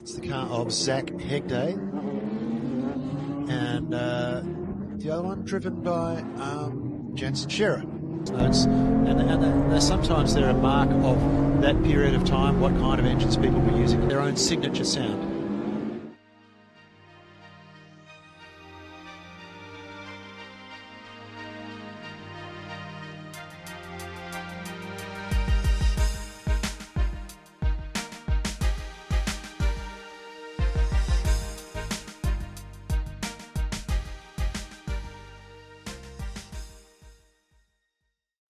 It's the car of Zach Hegday, and the other one driven by Jensen Shearer. And sometimes they're a mark of that period of time, what kind of engines people were using, their own signature sound.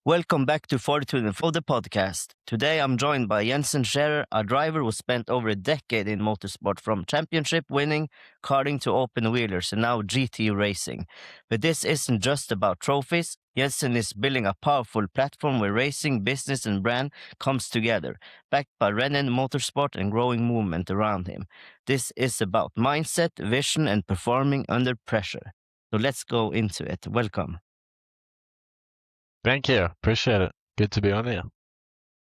Welcome back to Fortitude and For the podcast. Today I'm joined by Jensen Shearer, a driver who spent over a decade in motorsport, from championship winning, karting to open wheelers, and now GT racing. But this isn't just about trophies. Jensen is building a powerful platform where racing, business and brand comes together, backed by Rennen Motorsport and growing movement around him. This is about mindset, vision and performing under pressure. So let's go into it. Welcome. Thank you. Appreciate it. Good to be on here.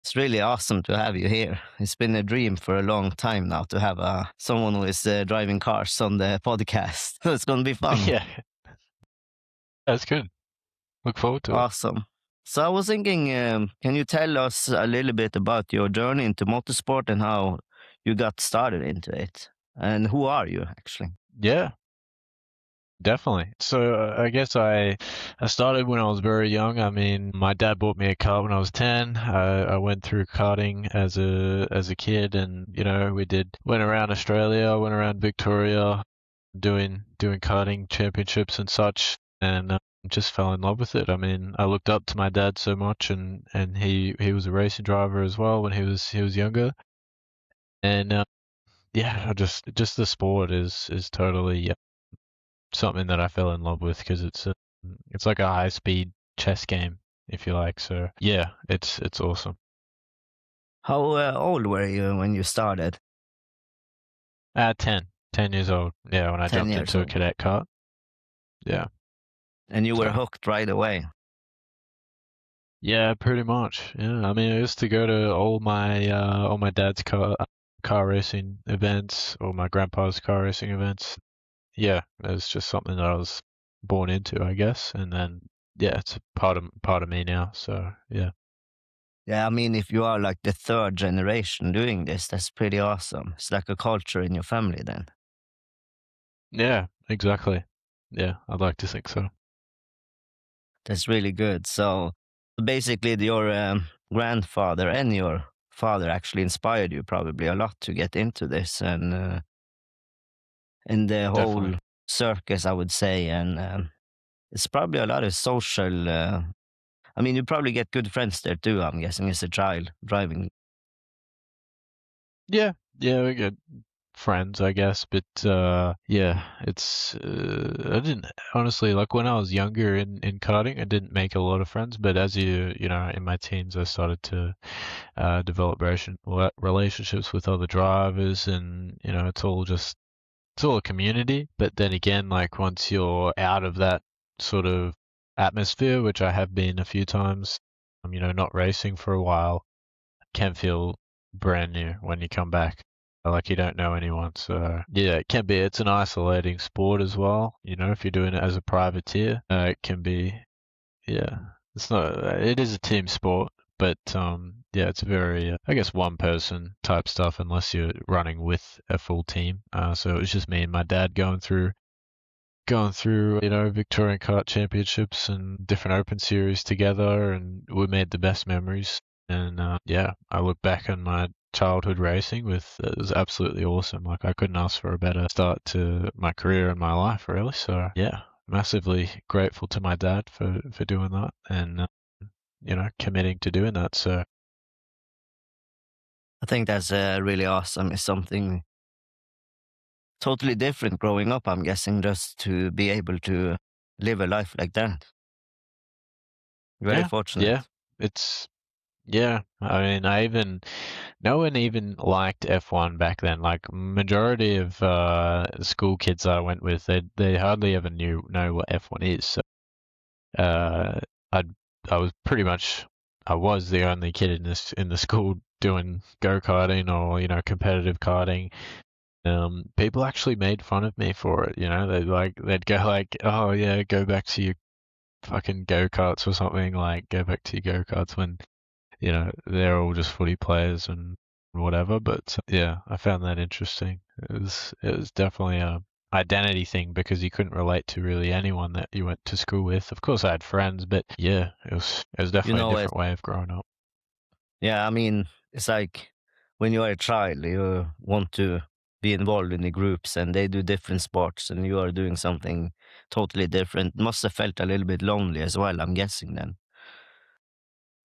It's really awesome to have you here. It's been a dream for a long time now to have someone who is driving cars on the podcast. It's going to be fun. Yeah. That's good. Look forward to it. Awesome. So I was thinking, can you tell us a little bit about your journey into motorsport and how you got started into it? And who are you, actually? Yeah. Definitely. So I guess I started when I was very young. I mean, my dad bought me a car when I was 10. I went through karting as a kid, and went around Australia, went around Victoria, doing karting championships and such, and just fell in love with it. I mean, I looked up to my dad so much, and he was a racing driver as well when he was younger, and just the sport is totally something that I fell in love with, because it's like a high speed chess game, if you like. So yeah, it's awesome. How old were you when you started? 10 years old. Yeah, when I jumped into a cadet car. Yeah. And you were hooked right away? Yeah, pretty much. Yeah, I mean, I used to go to all my dad's car racing events, or my grandpa's car racing events. Yeah, it's just something that I was born into, I guess, and then it's a part of me now. So yeah. Yeah, I mean, if you are like the third generation doing this, that's pretty awesome. It's like a culture in your family then. Yeah, exactly. Yeah, I'd like to think so. That's really good. So basically, your grandfather and your father actually inspired you probably a lot to get into this, and the whole Definitely. circus, I would say, and it's probably a lot of social. I mean, you probably get good friends there too, I'm guessing, as a child driving. Yeah, we get friends, I guess, but it's I didn't honestly, like, when I was younger in karting, I didn't make a lot of friends, but as in my teens, I started to develop relationships with other drivers, and it's all a community. But then again, like, once you're out of that sort of atmosphere, which I have been a few times, not racing for a while, can feel brand new when you come back. Like, you don't know anyone. So yeah, it's an isolating sport as well. If you're doing it as a privateer, it can be, it is a team sport, but it's very, I guess, one person type stuff, unless you're running with a full team. So it was just me and my dad going through Victorian Kart Championships and different open series together, and we made the best memories. And I look back on my childhood racing it was absolutely awesome. Like, I couldn't ask for a better start to my career and my life, really. So yeah, massively grateful to my dad for doing that, and committing to doing that. So I think that's really awesome. It's something totally different growing up, I'm guessing, just to be able to live a life like that. Very fortunate. Yeah, I mean, no one even liked F1 back then. Like, majority of school kids I went with, they hardly ever know what F1 is. So I was the only kid in the school doing go-karting or competitive karting. People actually made fun of me for it. They'd go like, "Oh yeah, go back to your fucking go-karts or something." Like, go back to your go-karts when they're all just footy players and whatever. But yeah, I found that interesting. It was definitely a identity thing because you couldn't relate to really anyone that you went to school with. Of course, I had friends, but yeah, it was definitely a different way of growing up. Yeah, I mean, it's like when you are a child, you want to be involved in the groups and they do different sports and you are doing something totally different. Must have felt a little bit lonely as well, I'm guessing then.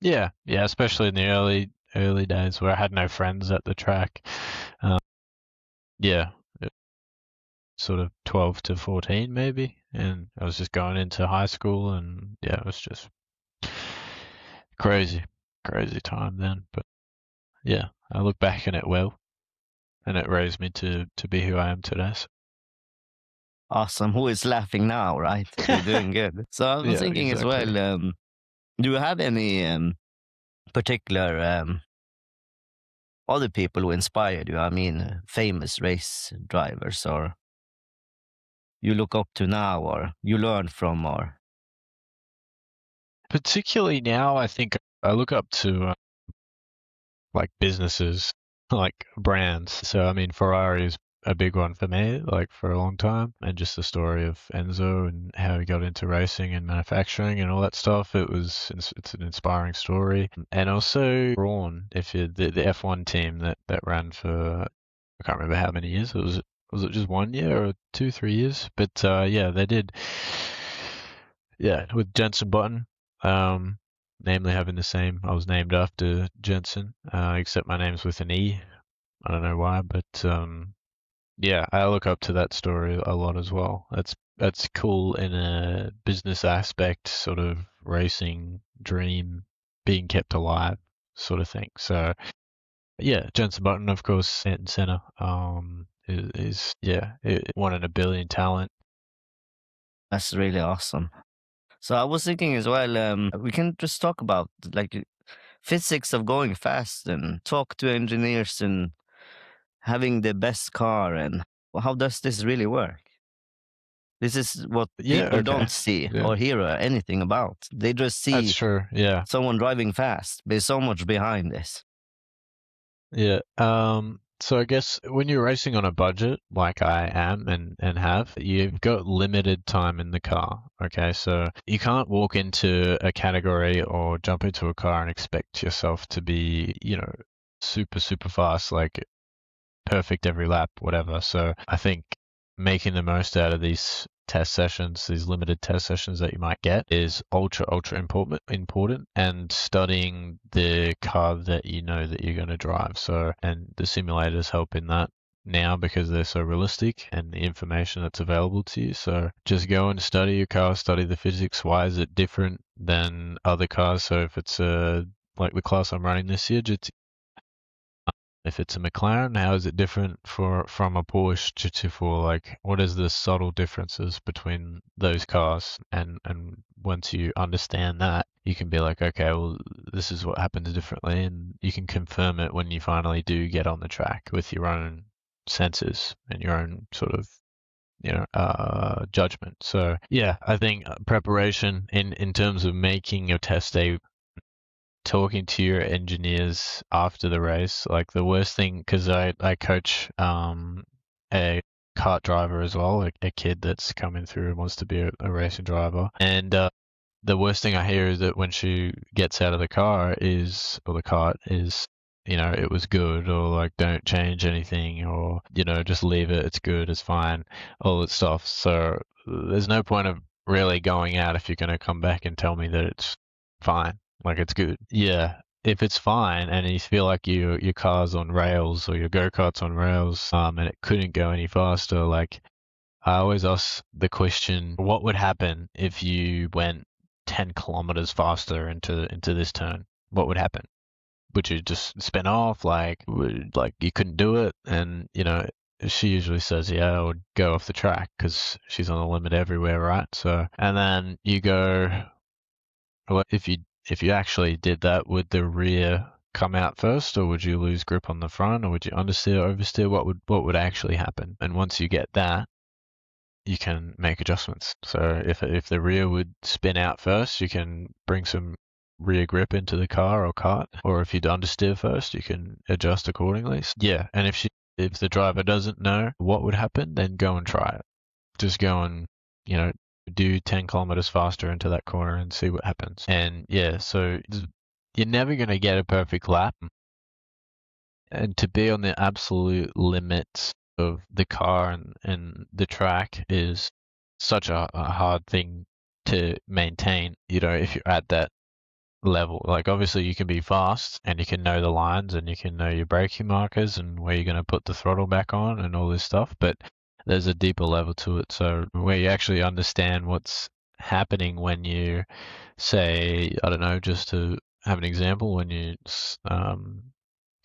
Yeah, especially in the early days where I had no friends at the track. Yeah, sort of 12 to 14 maybe, and I was just going into high school, and yeah, it was just crazy time then. But yeah, I look back on it well, and it raised me to be who I am today. So. Awesome. Who is laughing now, right? You're doing good. So I was thinking exactly. as well, do you have any particular other people who inspired you? I mean, famous race drivers, or you look up to now, or you learn from, or? Particularly now, I think I look up to like businesses, like brands. So I mean, Ferrari is a big one for me, like for a long time, and just the story of Enzo and how he got into racing and manufacturing and all that stuff. It's an inspiring story, and also Braun, if you the F1 team that ran for, I can't remember how many years. Was it just 1 year or 2-3 years? But yeah, they did. Yeah, with Jensen Button. Namely having the same. I was named after Jensen, except my name's with an E. I don't know why, but yeah, I look up to that story a lot as well. That's cool in a business aspect, sort of racing dream being kept alive, sort of thing. So yeah, Jensen Button, of course, at center. Is one in a billion talent. That's really awesome. So I was thinking as well, we can just talk about like physics of going fast and talk to engineers and having the best car, and how does this really work? This is what people don't see or hear anything about. They just see That's true. Yeah. someone driving fast. There's so much behind this. Yeah. So I guess when you're racing on a budget, like I am and have, you've got limited time in the car. Okay, so you can't walk into a category or jump into a car and expect yourself to be, super, super fast, like perfect every lap, whatever. So I think making the most out of these test sessions, these limited test sessions that you might get, is ultra important, and studying the car that you know that you're going to drive. So, and the simulators help in that now because they're so realistic and the information that's available to you. So just go and study your car, study the physics. Why is it different than other cars? So if it's like the class I'm running this year, if it's a McLaren, how is it different from a Porsche GT4? Like, what is the subtle differences between those cars? And once you understand that, you can be like, okay, well, this is what happens differently, and you can confirm it when you finally do get on the track with your own senses and your own sort of judgment. So yeah, I think preparation in terms of making your test day, talking to your engineers after the race, like the worst thing, because I coach a kart driver as well, like a kid that's coming through and wants to be a racing driver, and the worst thing I hear is that when she gets out of the car or the kart is, it was good, or like don't change anything, or just leave it, it's good, it's fine, all that stuff. So there's no point of really going out if you're going to come back and tell me that it's fine. Like, it's good. Yeah. If it's fine and you feel like your car's on rails or your go-kart's on rails, and it couldn't go any faster, like, I always ask the question, what would happen if you went 10 kilometers faster into this turn? What would happen? Would you just spin off? Like, you couldn't do it? And, she usually says, yeah, I would go off the track because she's on the limit everywhere, right? So, and then you go, well, if you actually did that with the rear come out first, or would you lose grip on the front, or would you understeer, oversteer? What would actually happen? And once you get that, you can make adjustments. So if the rear would spin out first, you can bring some rear grip into the car or kart, or if you'd understeer first, you can adjust accordingly. Yeah, and if the driver doesn't know what would happen, then go and try it. Just go and, do 10 kilometers faster into that corner and see what happens. And yeah, so you're never going to get a perfect lap. And to be on the absolute limits of the car and the track is such a hard thing to maintain, if you're at that level. Like, obviously you can be fast and you can know the lines and you can know your braking markers and where you're going to put the throttle back on and all this stuff, but there's a deeper level to it. So where you actually understand what's happening when you, say, I don't know, just to have an example, when you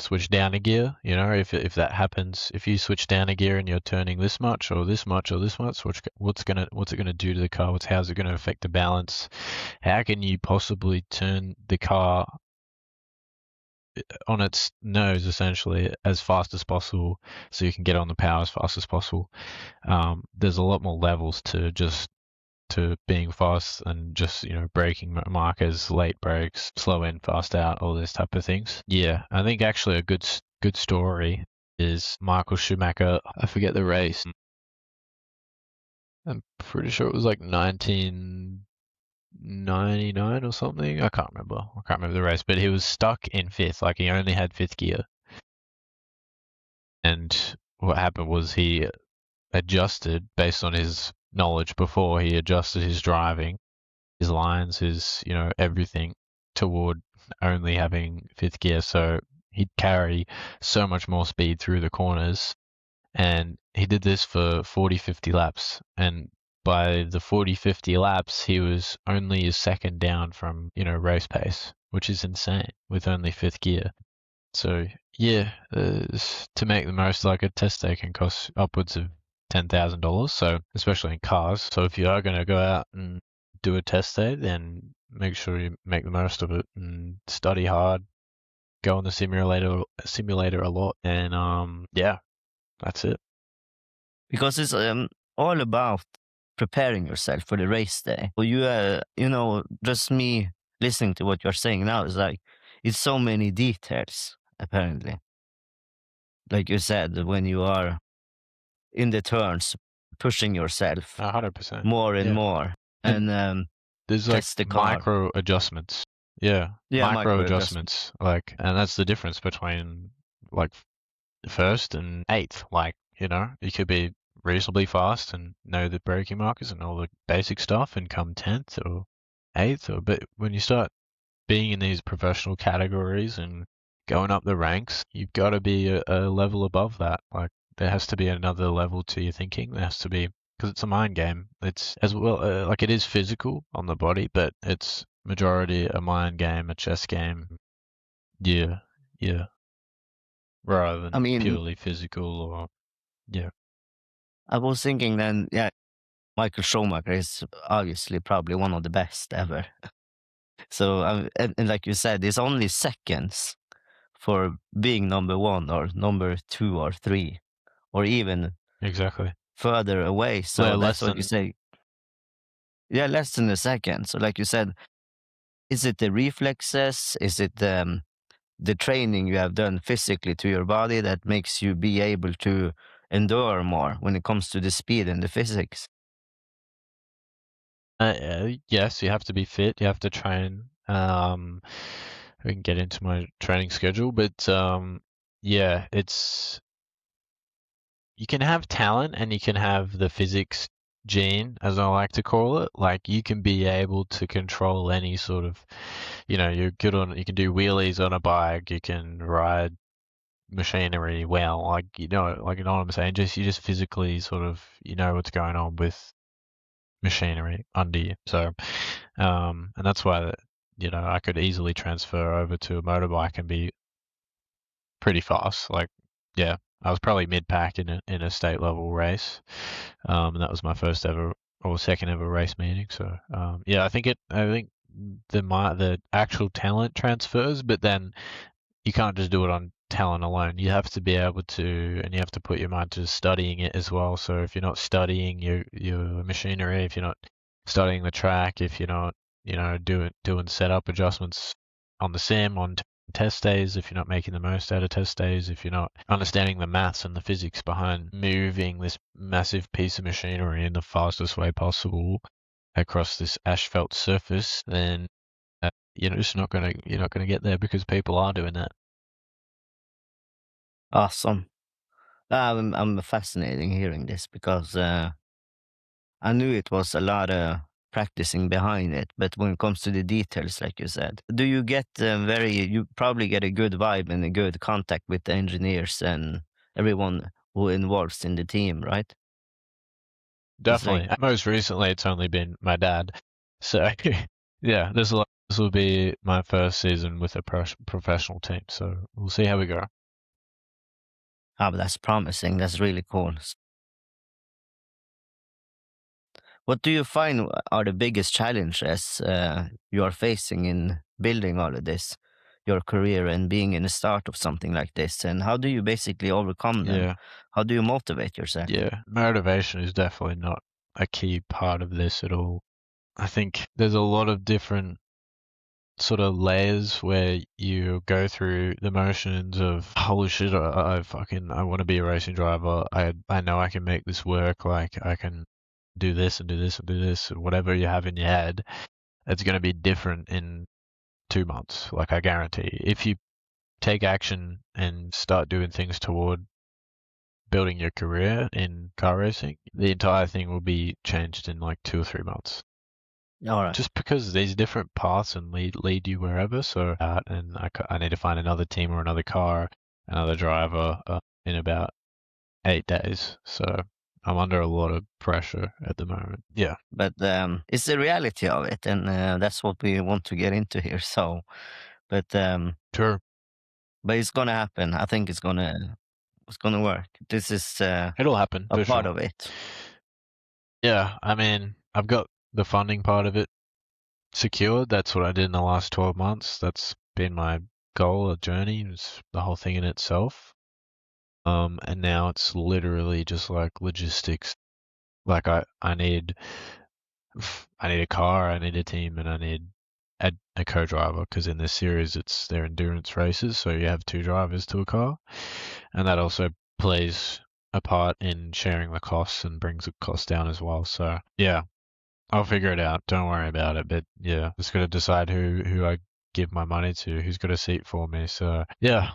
switch down a gear, if that happens, if you switch down a gear and you're turning this much or this much or this much, what's it gonna do to the car? How's it gonna affect the balance? How can you possibly turn the car on its nose essentially as fast as possible so you can get on the power as fast as possible? There's a lot more levels to being fast and just, braking markers, late brakes, slow in, fast out, all those type of things. Yeah, I think actually a good story is Michael Schumacher. I forget the race. I'm pretty sure it was like 1999 or something. I can't remember the race, but he was stuck in fifth. Like, he only had fifth gear. And what happened was he adjusted based on his knowledge before. He adjusted his driving, his lines, his, everything toward only having fifth gear. So he'd carry so much more speed through the corners. And he did this for 40, 50 laps. And by the 40, 50 laps, he was only a second down from, race pace, which is insane with only fifth gear. So yeah, to make the most, like, a test day can cost upwards of $10,000. So especially in cars. So if you are going to go out and do a test day, then make sure you make the most of it and study hard. Go on the simulator a lot, and yeah, that's it. Because it's all about preparing yourself for the race day. So you, just me listening to what you're saying now is like, it's so many details, apparently. Like you said, when you are in the turns, pushing yourself 100%. more and more, and there's like test the car. micro adjustments. Yeah, micro adjustments. Like, and that's the difference between like first and eighth. Like, you could be reasonably fast and know the braking markers and all the basic stuff and come 10th or 8th, but when you start being in these professional categories and going up the ranks, you've got to be a level above that. Like, there has to be another level to your thinking. There has to be, because it's a mind game. It's as well, like, it is physical on the body, but it's majority a mind game, a chess game. Yeah. Rather than purely physical or, yeah. I was thinking then, yeah, Michael Schumacher is obviously probably one of the best ever. So, and like you said, it's only seconds for being number one or number 2 or 3, or even exactly further away. So that's what you say. Yeah, less than a second. So like you said, is it the reflexes? Is it the training you have done physically to your body that makes you be able to endure more when it comes to the speed and the physics? Yes, you have to be fit. You have to train. We can get into my training schedule, but yeah, you can have talent and you can have the physics gene, as I like to call it. Like, you can be able to control any sort of, you're good on, you can do wheelies on a bike, you can ride machinery well, like, you know what I'm saying? You just physically sort of, what's going on with machinery under you. So, and that's why, I could easily transfer over to a motorbike and be pretty fast. Like, yeah, I was probably mid-pack in a state level race, and that was my first ever or second ever race meeting. So, yeah, I think the actual talent transfers, but then you can't just do it on talent alone. You have to be able to, and you have to put your mind to studying it as well. So if you're not studying your machinery, if you're not studying the track, if you're not, doing setup adjustments on the sim, on test days, if you're not making the most out of test days, if you're not understanding the maths and the physics behind moving this massive piece of machinery in the fastest way possible across this asphalt surface, then you're not gonna get there, because people are doing that. Awesome. I'm fascinating hearing this, because I knew it was a lot of practicing behind it, but when it comes to the details, like you said, do you get you probably get a good vibe and a good contact with the engineers and everyone who involves in the team, right? It's like, Definitely. Most recently, it's only been my dad. So, yeah, this will be my first season with a professional team. So we'll see how we go. but that's promising. That's really cool. What do you find are the biggest challenges you are facing in building all of this, your career and being in the start of something like this? And how do you basically overcome them? Yeah. How do you motivate yourself? Yeah. Motivation is definitely not a key part of this at all. I think there's a lot of different sort of layers where you go through the motions of, holy shit, I want to be a racing driver. I know I can make this work. Like, I can do this and do this and do this, and whatever you have in your head, it's going to be different in 2 months. Like, I guarantee. If you take action and start doing things toward building your career in car racing, the entire thing will be changed in like 2 or 3 months. All right. Just because there's different paths and lead you wherever. So, and I need to find another team or another car, another driver in about 8 days. So I'm under a lot of pressure at the moment. Yeah. But it's the reality of it, and that's what we want to get into here. So, but Sure. but it's gonna happen. I think it's gonna work. This is It'll happen a for part sure. of it. Yeah. I mean, I've got the funding part of it secured. That's what I did in the last 12 months. That's been my goal or journey, is the whole thing in itself. And now it's literally just like logistics. Like, I need a car, I need a team, and I need a co-driver, because in this series they're endurance races, so you have 2 drivers to a car, and that also plays a part in sharing the costs and brings the cost down as well. So yeah, I'll figure it out. Don't worry about it. But yeah, just got to decide who I give my money to, who's got a seat for me. So yeah,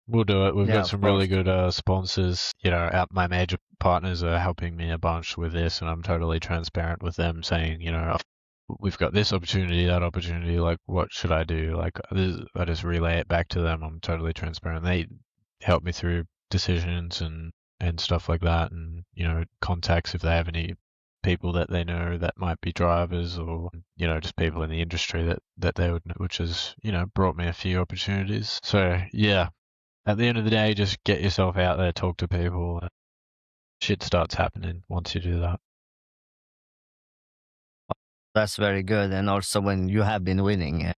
we'll do it. We've Yeah, got of some really course. good sponsors. My major partners are helping me a bunch with this, and I'm totally transparent with them, saying, we've got this opportunity, that opportunity. Like, what should I do? Like, I just relay it back to them. I'm totally transparent. They help me through decisions and stuff like that, and contacts if they have any people that they know that might be drivers, or just people in the industry that they would know, which has brought me a few opportunities. So yeah, at the end of the day, just get yourself out there, talk to people, and shit starts happening once you do that. That's very good. And also, when you have been winning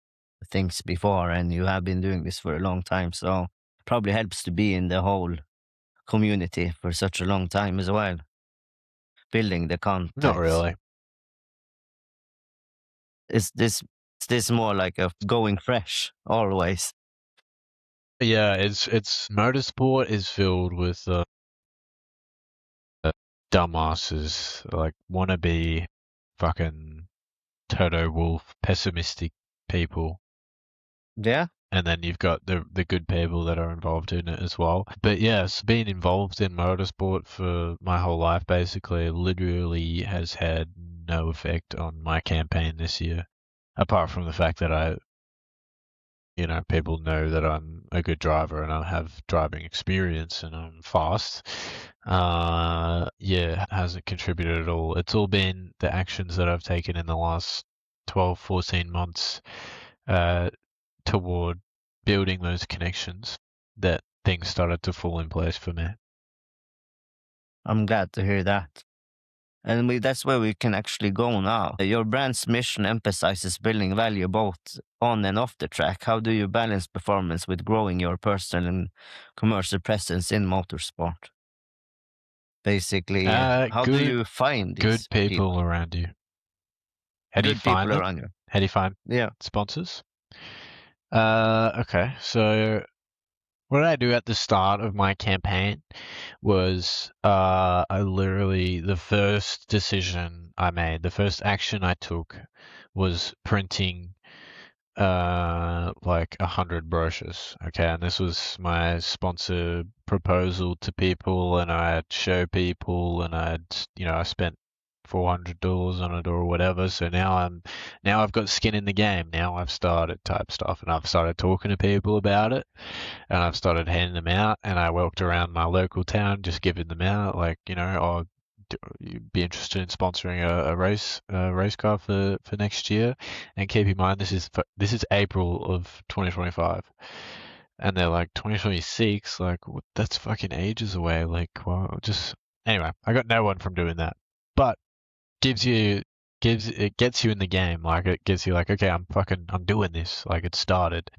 things before and you have been doing this for a long time, so probably helps to be in the whole community for such a long time as well. Building the Not contacts. really. Is this more like a going fresh always? Yeah, it's motorsport is filled with dumbasses, like wannabe fucking Toto Wolff pessimistic people. Yeah. And then you've got the good people that are involved in it as well. But yes, being involved in motorsport for my whole life basically literally has had no effect on my campaign this year, apart from the fact that people know that I'm a good driver and I have driving experience and I'm fast. Yeah, it hasn't contributed at all. It's all been the actions that I've taken in the last 12, 14 months toward building those connections that things started to fall in place for me. I'm glad to hear that. And that's where we can actually go now. Your brand's mission emphasizes building value both on and off the track. How do you balance performance with growing your personal and commercial presence in motorsport? Basically, how do you find these good people around you? How do you find them? around you? How do you find sponsors? Okay, so what I do at the start of my campaign was I literally, the first decision I made, the first action I took was printing like 100 brochures. Okay, and this was my sponsor proposal to people, and I'd show people, and I spent $400 on it or whatever. So now I've got skin in the game. Now I've started type stuff, and I've started talking to people about it, and I've started handing them out, and I walked around my local town just giving them out, like, oh, you'd be interested in sponsoring a race car for next year. And keep in mind, this is April of 2025, and they're like 2026, like that's fucking ages away. Like, well, just anyway, I got no one from doing that, but it gets you in the game. Like, it gives you like, okay, I'm doing this. Like, it started.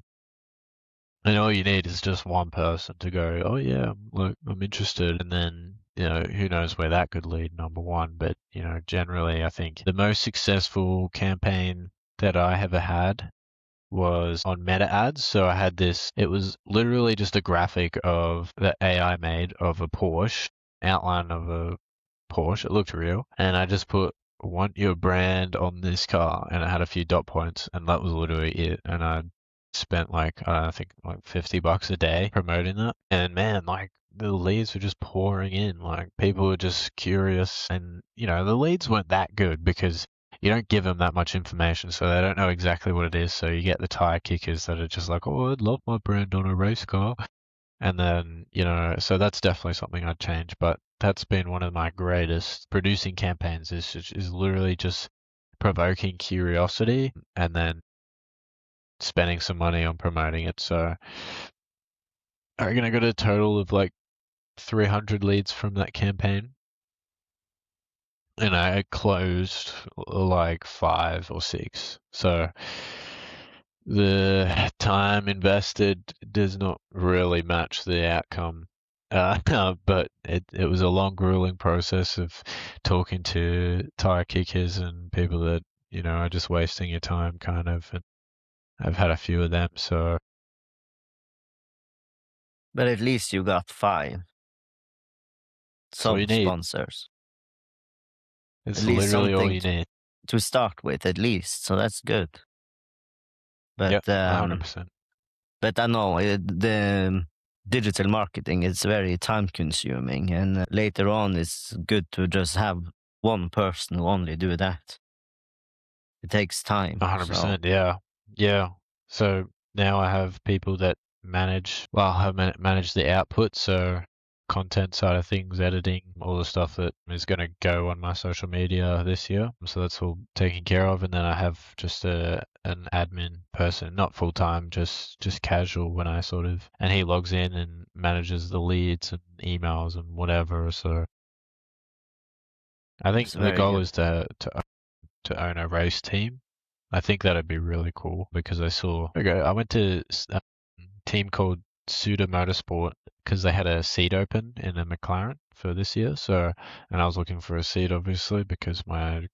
And all you need is just one person to go, oh yeah, look, I'm interested. And then, who knows where that could lead, number one. But, generally, I think the most successful campaign that I ever had was on meta ads. So I had this, it was literally just a graphic of that AI made of a Porsche, outline of a Porsche. It looked real. And I just put, want your brand on this car. And it had a few dot points. And that was literally it. And I spent I think like $50 a day promoting that. And man, like the leads were just pouring in. Like people were just curious. And, the leads weren't that good because you don't give them that much information, so they don't know exactly what it is. So you get the tire kickers that are just like, oh, I'd love my brand on a race car. And then, so that's definitely something I'd change. But that's been one of my greatest producing campaigns is literally just provoking curiosity and then spending some money on promoting it. So I reckon I got a total of like 300 leads from that campaign. And I closed like 5 or 6. So the time invested does not really match the outcome. But it was a long, grueling process of talking to tire kickers and people that, are just wasting your time kind of. And I've had a few of them, so. But at least you got 5 sponsors. It's literally all you need to start with, at least. So that's good. But yep, 100%. But I know the digital marketing is very time consuming, and later on it's good to just have one person who only do that. It takes time. 100%, so. Yeah. So now I have people that manage the output, so content side of things, editing, all the stuff that is going to go on my social media this year. So that's all taken care of. And then I have just an admin person, not full time, just casual when I and he logs in and manages the leads and emails and whatever. So I think the goal is to own a race team. I think that'd be really cool because I went to a team called City of Melbourne Motorsport because they had a seat open in a McLaren for this year. So, and I was looking for a seat obviously because my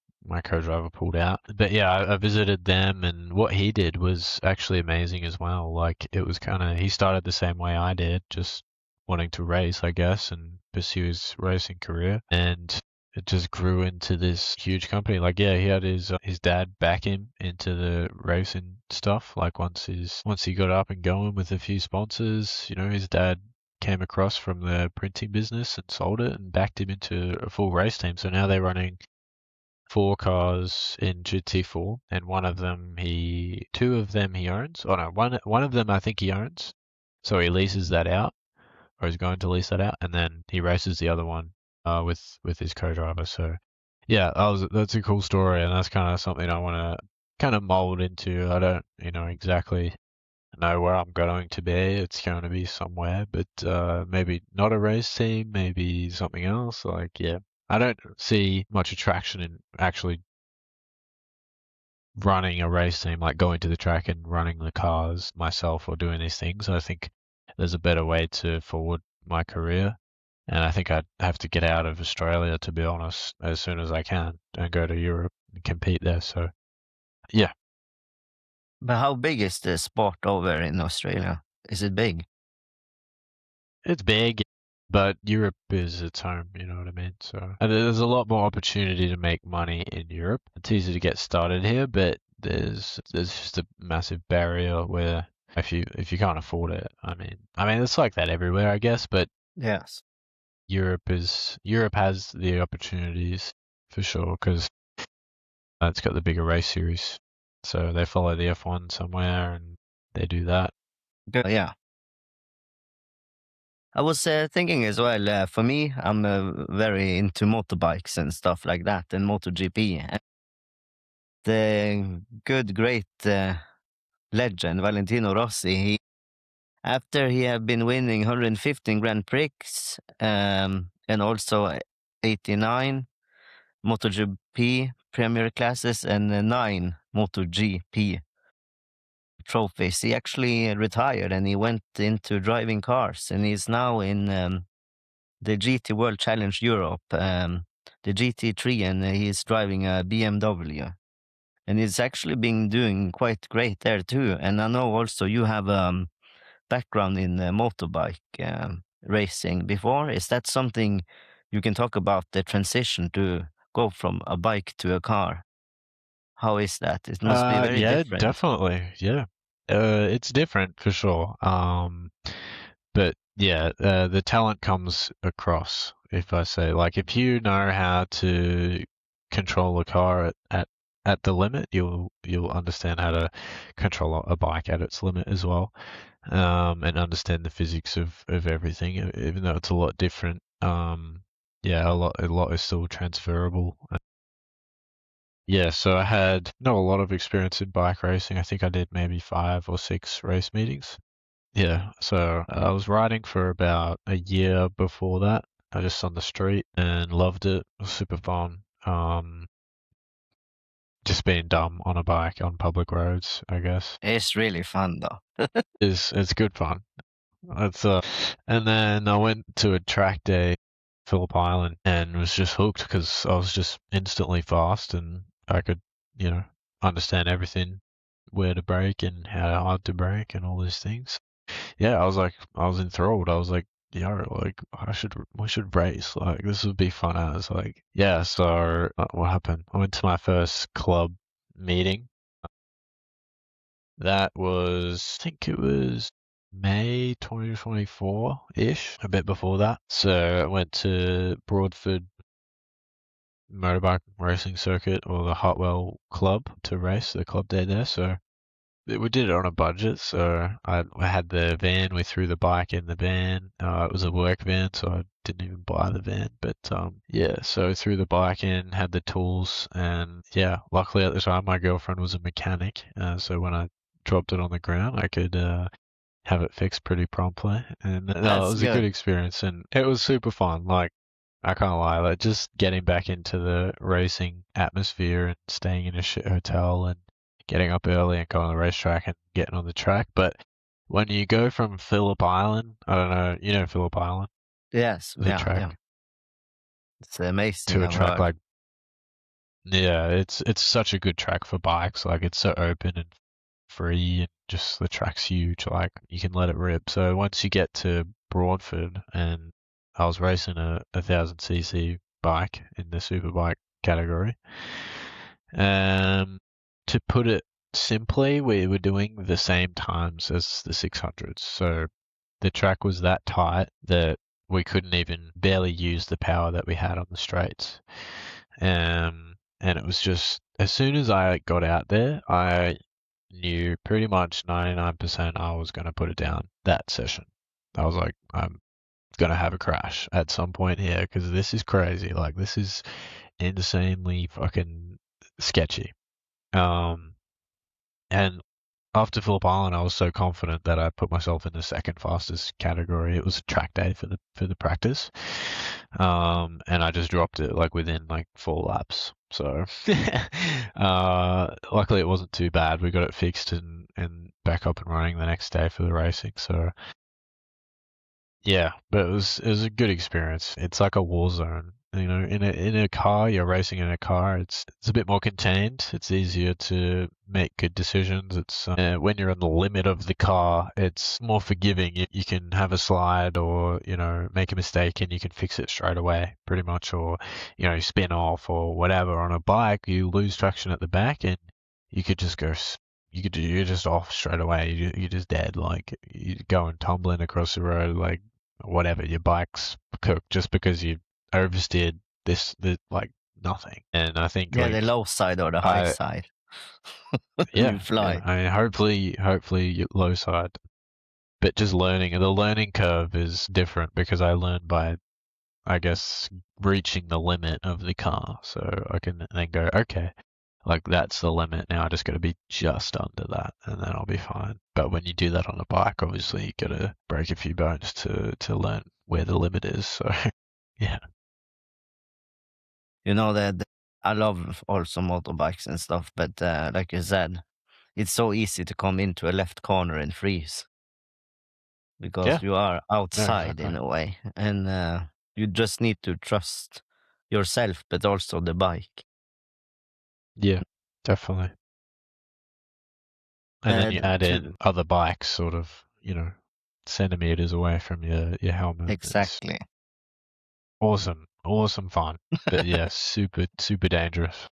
co-driver pulled out. But yeah, I visited them, and what he did was actually amazing as well. Like it was he started the same way I did, just wanting to race, I guess, and pursue his racing career. And it just grew into this huge company. Like, yeah, he had his dad back him into the racing stuff. Like once he got up and going with a few sponsors, his dad came across from the printing business and sold it and backed him into a full race team. So now they're running 4 cars in GT4, and two of them he owns. Oh no, one of them I think he owns. So he leases that out, or is going to lease that out, and then he races the other one with his co-driver. So yeah, that's a cool story, and that's kind of something I want to kind of mold into. I don't exactly know where I'm going to be. It's going to be somewhere, but maybe not a race team, maybe something else. Like, yeah, I don't see much attraction in actually running a race team, like going to the track and running the cars myself or doing these things. I think there's a better way to forward my career. And I think I'd have to get out of Australia, to be honest, as soon as I can and go to Europe and compete there. So, yeah. But how big is the sport over in Australia? Is it big? It's big, but Europe is its home, you know what I mean? So, and there's a lot more opportunity to make money in Europe. It's easy to get started here, but there's just a massive barrier where if you can't afford it, I mean it's like that everywhere, I guess, but Yes. Europe has the opportunities for sure because it's got the bigger race series. So they follow the F1 somewhere and they do that. Yeah. I was thinking as well, for me, I'm very into motorbikes and stuff like that, and MotoGP. The great legend, Valentino Rossi, after he had been winning 115 Grand Prix and also 89 MotoGP Premier Classes and 9 MotoGP trophies, he actually retired and he went into driving cars, and he's now in the GT World Challenge Europe, the GT3, and he's driving a BMW. And he's actually been doing quite great there too. And I know also you have background in motorbike racing before. Is that something you can talk about, the transition to go from a bike to a car? How is that? It must be very Yeah, different. definitely. Yeah. It's different for sure. But yeah, the talent comes across. If I say, like, if you know how to control a car at the limit, you'll understand how to control a bike at its limit as well, and understand the physics of everything, even though it's a lot different. Yeah, a lot is still transferable. Yeah, so I had not a lot of experience in bike racing. I think I did maybe 5 or 6 race meetings. Yeah, so I was riding for about a year before that. I just on the street and loved it. It was super fun. Just being dumb on a bike on public roads, I guess. It's really fun though. It's good fun. It's and then I went to a track day, Phillip Island, and was just hooked because I was just instantly fast and I could, understand everything, where to brake and how hard to brake and all these things. Yeah, I was enthralled. I was like, we should race. Like, this would be fun as, like, yeah. So what happened? I went to my first club meeting. That was, I think it was May 2024-ish, a bit before that. So I went to Broadford Motorbike Racing Circuit, or the Hotwell Club, to race the club day there. So we did it on a budget. So I had the van. We threw the bike in the van. It was a work van, so I didn't even buy the van. But yeah, so threw the bike in, had the tools, and yeah, luckily at the time my girlfriend was a mechanic. So when I dropped it on the ground, I could have it fixed pretty promptly. And no, it That's was a good good. experience, and it was super fun. Like, I can't lie, like, just getting back into the racing atmosphere and staying in a shit hotel and getting up early and going to the racetrack and getting on the track. But when you go from Phillip Island, I don't know, you know Phillip Island, Yes, the yeah, yeah. track, It's amazing, to a I've track heard. like, yeah, it's such a good track for bikes. Like, it's so open and free, and just the track's huge. Like, you can let it rip. So once you get to Broadford, and I was racing a 1000cc bike in the superbike category. To put it simply, we were doing the same times as the 600s. So the track was that tight that we couldn't even barely use the power that we had on the straights. And it was just, as soon as I got out there, I knew pretty much 99% I was going to put it down that session. I was like, I'm going to have a crash at some point here because this is crazy. Like, this is insanely fucking sketchy. And after Phillip Island, I was so confident that I put myself in the second fastest category. It was a track day for the practice, and I just dropped it like within like 4 laps. So, luckily it wasn't too bad. We got it fixed and back up and running the next day for the racing. So, yeah, but it was a good experience. It's like a war zone. You know, in a car, you're racing in a car. It's a bit more contained. It's easier to make good decisions. It's when you're on the limit of the car, it's more forgiving. You can have a slide or make a mistake and you can fix it straight away, pretty much, or spin off or whatever. On a bike, you lose traction at the back and you could just go. You're just off straight away. You're just dead. Like you going tumbling across the road, like whatever. Your bike's cooked just because you oversteered the like nothing. And I think Yeah, the low side or the high side. Yeah, you fly. yeah. I mean, hopefully low side. But just learning, the learning curve is different because I learned by, I guess, reaching the limit of the car. So I can then go, okay, like that's the limit. Now I just got to be just under that, and then I'll be fine. But when you do that on a bike, obviously you got to break a few bones to learn where the limit is. So yeah. That I love also motorbikes and stuff, but like you said, it's so easy to come into a left corner and freeze because Yeah. you are outside Exactly. in a way, and you just need to trust yourself, but also the bike. Yeah, definitely. And then you add in other bikes, sort of, centimeters away from your helmet. Exactly. It's awesome fun. But yeah, super dangerous.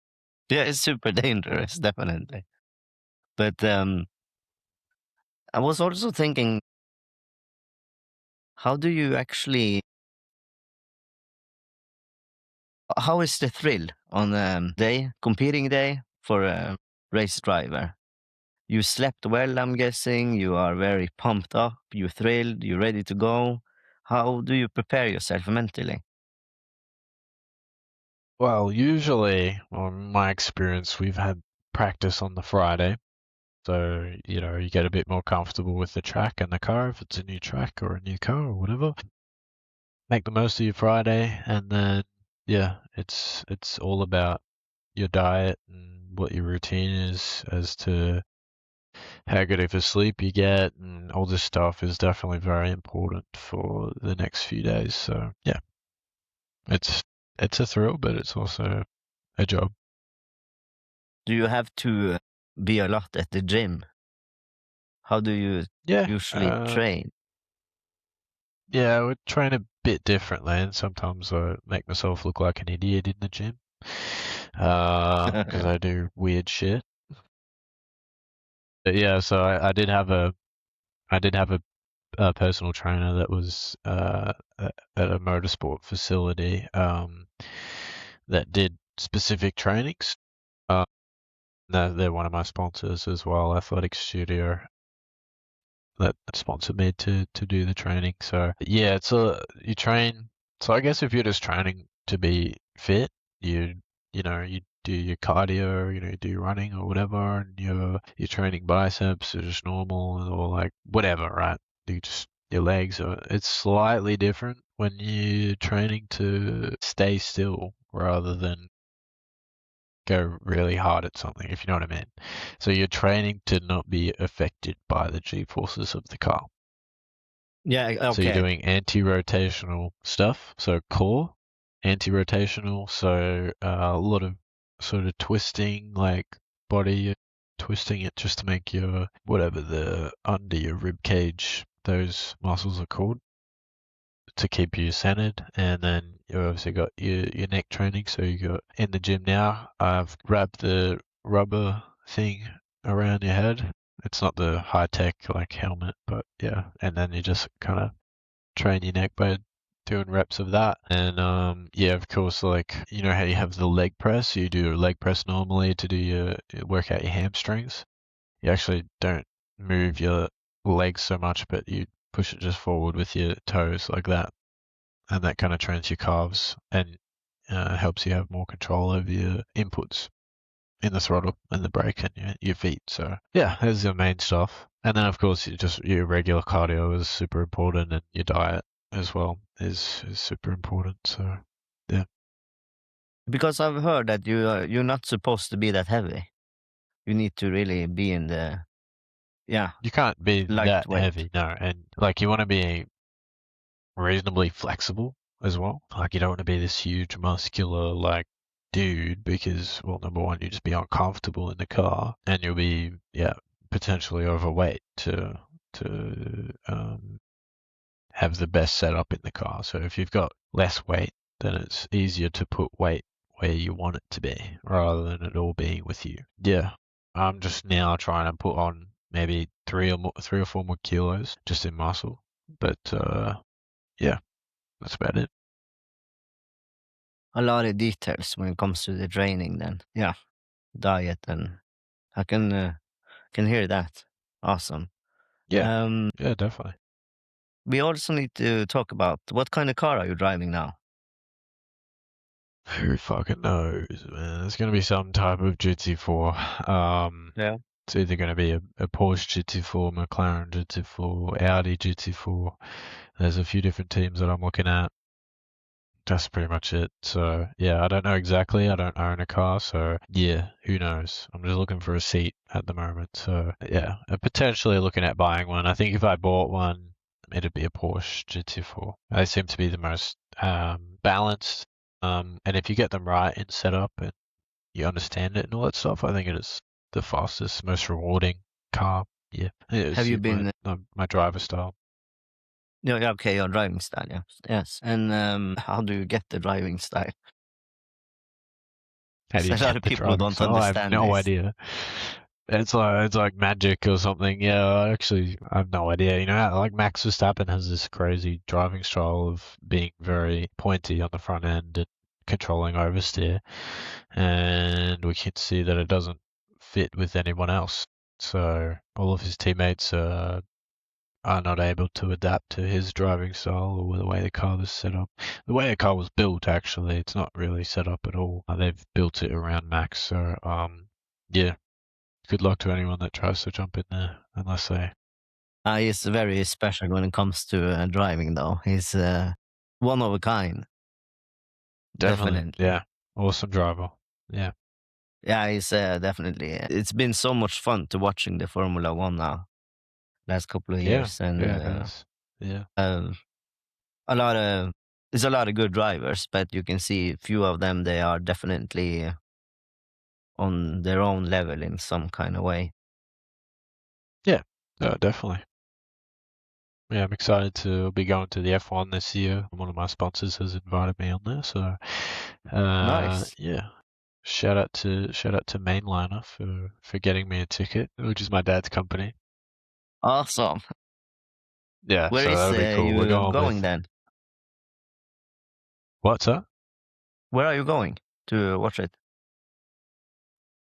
Yeah, it's super dangerous, definitely. But I was also thinking, how do you actually? How is the thrill on competing day for a race driver? You slept well, I'm guessing. You are very pumped up. You thrilled. You're ready to go. How do you prepare yourself mentally? Well, usually, on my experience, we've had practice on the Friday. So, you get a bit more comfortable with the track and the car if it's a new track or a new car or whatever. Make the most of your Friday, and then yeah, it's all about your diet and what your routine is as to how good of a sleep you get, and all this stuff is definitely very important for the next few days. So yeah, it's a thrill, but it's also a job. Do you have to be a lot at the gym? How do you Yeah, usually train? yeah, I would train a bit differently, and sometimes I make myself look like an idiot in the gym because I do weird shit. But yeah, so I did have a personal trainer that was at a motorsport facility that did specific trainings. They're one of my sponsors as well, Athletic Studio, that sponsored me to do the training. So yeah, you train. So I guess if you're just training to be fit, you do your cardio, you do your running or whatever, and you're training biceps or just normal or like whatever, right? You just your legs it's slightly different when you're training to stay still rather than go really hard at something, if you know what I mean. So you're training to not be affected by the G-forces of the car. Yeah, okay. So you're doing anti-rotational stuff, so core, anti-rotational, so a lot of sort of twisting, like body twisting it just to make your, whatever the under your rib cage, those muscles are called, to keep you centered. And then you obviously got your neck training. So you got in the gym now, I've wrapped the rubber thing around your head. It's not the high tech like helmet, but yeah. And then you just kind of train your neck by doing reps of that. And yeah, of course, like how you have the leg press, you do a leg press normally to do your work out your hamstrings. You actually don't move your legs so much, but you push it just forward with your toes like that, and that kind of trains your calves and helps you have more control over your inputs in the throttle and the brake and your feet. So yeah, there's the main stuff. And then of course your regular cardio is super important, and your diet as well is super important. So yeah. Because I've heard that you're not supposed to be that heavy. You need to really be in the You can't be that lightweight. heavy, no. And like you want to be reasonably flexible as well. Like you don't want to be this huge muscular like dude, because well, number one, you just be uncomfortable in the car, and you'll be potentially overweight to have the best setup in the car. So if you've got less weight, then it's easier to put weight where you want it to be rather than it all being with you. Yeah, I'm just now trying to put on maybe 3 or 4 more kilos just in muscle, but yeah, that's about it. A lot of details when it comes to the training then. Yeah, diet, and I can hear that. Awesome. Yeah, yeah, definitely. We also need to talk about what kind of car are you driving now? Who fucking knows, man? It's going to be some type of GT4. Yeah. It's either going to be a Porsche GT4, McLaren GT4, Audi GT4. There's a few different teams that I'm looking at. That's pretty much it. So yeah, I don't know exactly. I don't own a car, so yeah, who knows? I'm just looking for a seat at the moment. So yeah, I'm potentially looking at buying one. I think if I bought one, it'd be a Porsche GT4. They seem to be the most balanced. And if you get them right in setup and you understand it and all that stuff, I think it is the fastest, most rewarding car. Yeah, Have you been? my driver style? Yeah, okay, your driving style, yeah. Yes. And how do you get the driving style? How do you A lot get of the people driving don't style? I have understand no this. idea. It's like magic or something. Yeah, actually, I have no idea. You know, like Max Verstappen has this crazy driving style of being very pointy on the front end and controlling oversteer, and we can see that it doesn't fit with anyone else. So all of his teammates are not able to adapt to his driving style or the way the car was set up. The way the car was built, actually, it's not really set up at all. They've built it around Max, so yeah. Good luck to anyone that tries to jump in there, unless they. He's very special when it comes to driving, though. He's one of a kind. Definitely. Yeah. Awesome driver. Yeah. Yeah, he's definitely. It's been so much fun to watching the Formula One now, last couple of years, and yeah, it has. Yeah. a lot of there's a lot of good drivers, but you can see a few of them. They are definitely on their own level in some kind of way. Yeah, definitely. Yeah, I'm excited to be going to the F1 this year. One of my sponsors has invited me on there, so Nice. yeah. Shout out to Mainliner for getting me a ticket, which is my dad's company. Awesome. Yeah, Where so is that'll be cool. you We're going with then? what's that? Where are you going to watch it?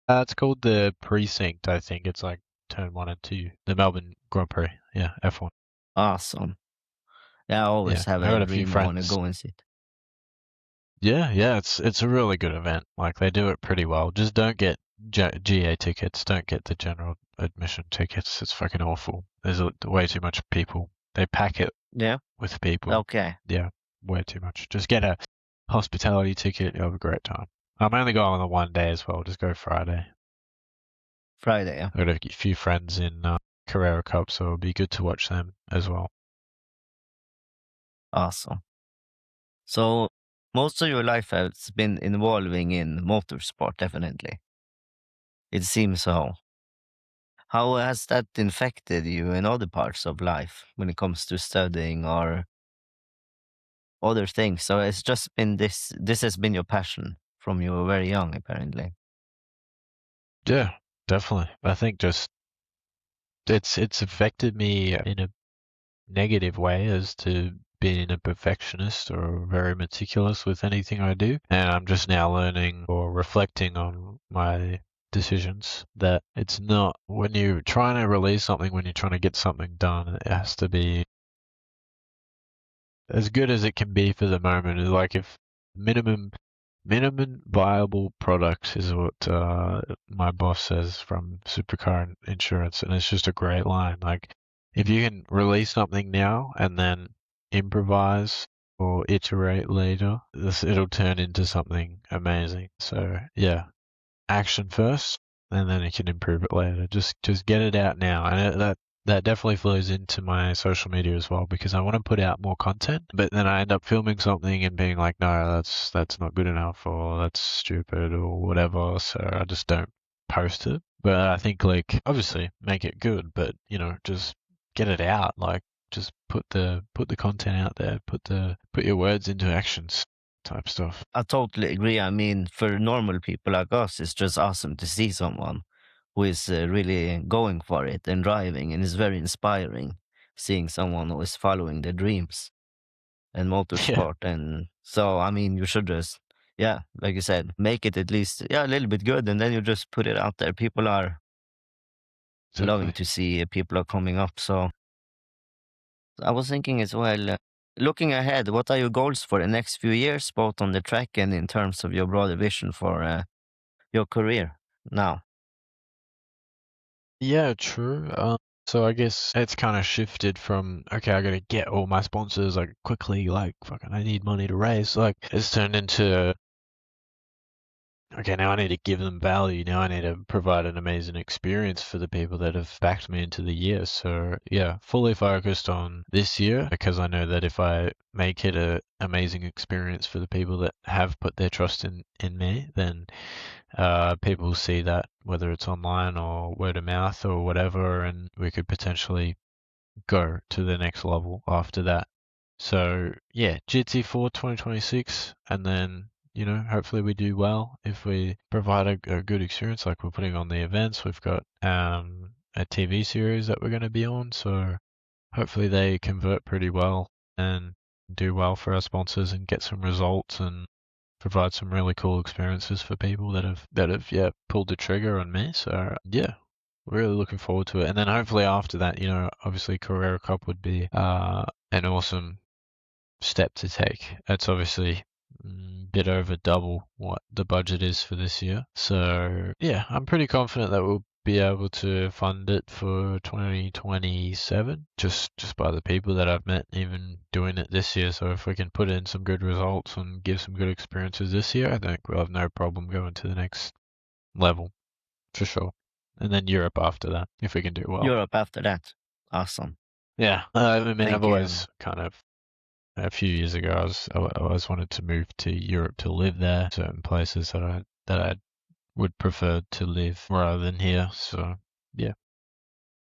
It's called the Precinct, I think. It's like turn 1 and 2. The Melbourne Grand Prix. Yeah, F1. Awesome. Yeah, I always have I a got a few dream I want to friends. go and see it. Yeah, it's a really good event. Like they do it pretty well. Just don't get GA tickets. Don't get the general admission tickets. It's fucking awful. There's way too much people. They pack it Yeah. with people. Okay. Yeah, way too much. Just get a hospitality ticket. You'll have a great time. I'm only going on the one day as well. Just go Friday. Friday. Yeah. I got a few friends in Carrera Cup, so it'll be good to watch them as well. Awesome. So most of your life has been involving in motorsport, definitely. It seems so. How has that infected you in other parts of life when it comes to studying or other things? So it's just been this has been your passion from you were very young, apparently. Yeah, definitely. I think just it's affected me in a negative way as to being a perfectionist or very meticulous with anything I do. And I'm just now learning or reflecting on my decisions that it's not when you're trying to release something, when you're trying to get something done, it has to be as good as it can be for the moment. Like if minimum minimum viable product is what my boss says from Supercar Insurance, and it's just a great line. Like, if you can release something now and then improvise or iterate later, it'll turn into something amazing. So yeah, action first, and then you can improve it later. Just get it out now, and that definitely flows into my social media as well, because I want to put out more content, but then I end up filming something and being like, no, that's not good enough, or that's stupid, or whatever. So I just don't post it. But I think, like, obviously make it good, but just get it out. Like, just put the content out there, put your words into actions type stuff. I totally agree. I mean, for normal people like us, it's just awesome to see someone who is really going for it and driving, and it's very inspiring seeing someone who is following their dreams and motorsport. And so, I mean, you should just, yeah, like you said, make it at least, yeah, a little bit good, and then you just put it out there. People are loving to see people are coming up. So I was thinking as well, looking ahead, what are your goals for the next few years, both on the track and in terms of your broader vision for your career now? Yeah, true. So I guess it's kind of shifted from, okay, I gotta get all my sponsors like quickly, like fucking I need money to race. Like, it's turned into, okay, now I need to give them value. Now I need to provide an amazing experience for the people that have backed me into the year. So yeah, fully focused on this year, because I know that if I make it a amazing experience for the people that have put their trust in me, then people see that, whether it's online or word of mouth or whatever, and we could potentially go to the next level after that. So yeah, GT4 2026, and then hopefully we do well if we provide a good experience. Like, we're putting on the events, we've got a TV series that we're going to be on, so hopefully they convert pretty well and do well for our sponsors and get some results and provide some really cool experiences for people that have pulled the trigger on me. So yeah, really looking forward to it. And then hopefully after that, obviously Carrera Cup would be an awesome step to take. It's obviously a bit over double what the budget is for this year. So yeah, I'm pretty confident that we'll be able to fund it for 2027, just by the people that I've met even doing it this year. So if we can put in some good results and give some good experiences this year, I think we'll have no problem going to the next level for sure. And then Europe after that, if we can do well. Europe after that. Awesome. Yeah, I mean, Thank I've you. always kind of, a few years ago, I always wanted to move to Europe to live there. Certain places that I would prefer to live rather than here. So yeah.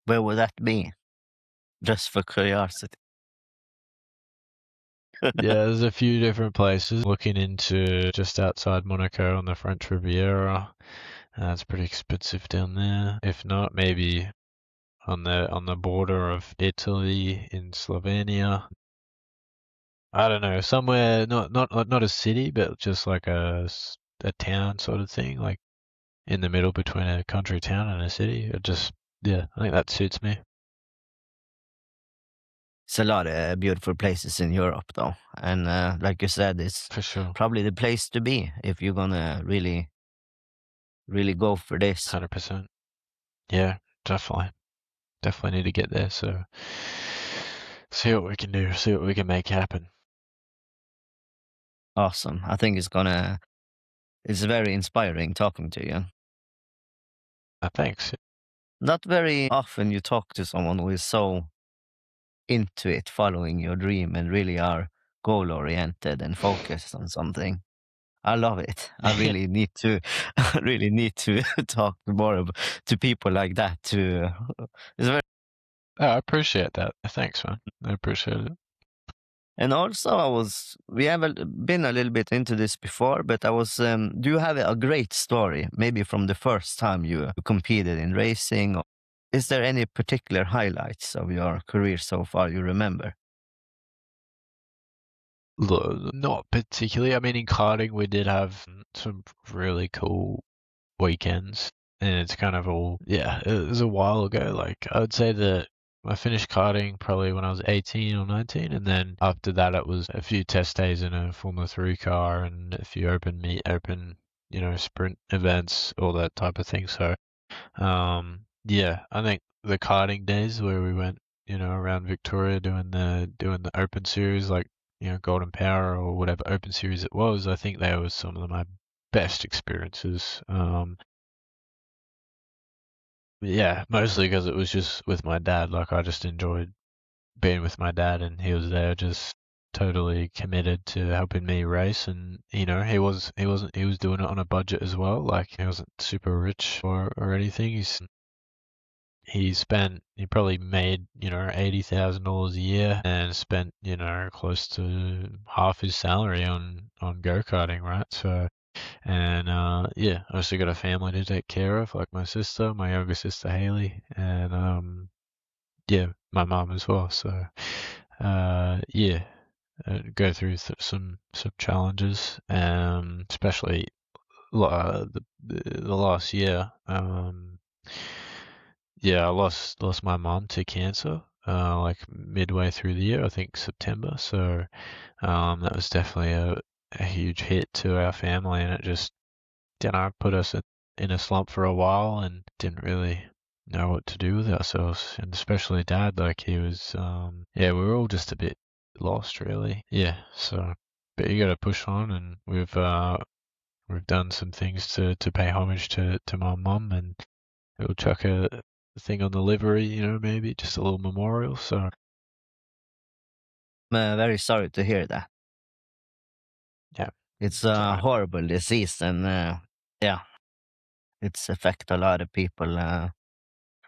Where would that be? Just for curiosity. Yeah, there's a few different places. Looking into just outside Monaco on the French Riviera. It's pretty expensive down there. If not, maybe on the border of Italy in Slovenia. I don't know, somewhere not a city, but just like a town sort of thing, like in the middle between a country town and a city. Yeah, I think that suits me. It's a lot of beautiful places in Europe, though. And like you said, it's For sure. probably the place to be if you're gonna really, really go for this. 100%. Yeah, definitely. Definitely need to get there. So see what we can do. See what we can make happen. Awesome. I think it's very inspiring talking to you. Thanks. Not very often you talk to someone who is so into it, following your dream, and really are goal oriented and focused on something. I love it. I really need to, really need to talk more to people like that. It's very. I appreciate that. Thanks, man. I appreciate it. And also, we have been a little bit into this before, but do you have a great story, maybe from the first time you competed in racing? Is there any particular highlights of your career so far you remember? Look, not particularly. I mean, in karting, we did have some really cool weekends, and it's kind of all, yeah, it was a while ago. Like, I would say that I finished karting probably when I was 18 or 19, and then after that it was a few test days in a Formula 3 car and a few open, sprint events, all that type of thing. So, yeah, I think the karting days where we went, around Victoria doing the open series, like, Golden Power or whatever open series it was, I think they were some of my best experiences. Yeah, mostly because it was just with my dad. Like, I just enjoyed being with my dad, and he was there just totally committed to helping me race. And he was doing it on a budget as well. Like, he wasn't super rich or anything. He probably made $80,000 a year and spent close to half his salary on go-karting, right? So, and yeah, I also got a family to take care of, like my sister, my younger sister Haley, and yeah, my mum as well. So yeah, go through some challenges, especially the last year. Yeah, I lost my mum to cancer, like midway through the year, I think September. So that was definitely a huge hit to our family, and it just put us in a slump for a while and didn't really know what to do with ourselves. And especially Dad, like, he was, yeah, we were all just a bit lost, really. Yeah, so, but you got to push on, and we've done some things to pay homage to my mum, and we'll chuck a thing on the livery, maybe just a little memorial. So I'm very sorry to hear that. yeah, It's a horrible disease, and yeah, it's affect a lot of people.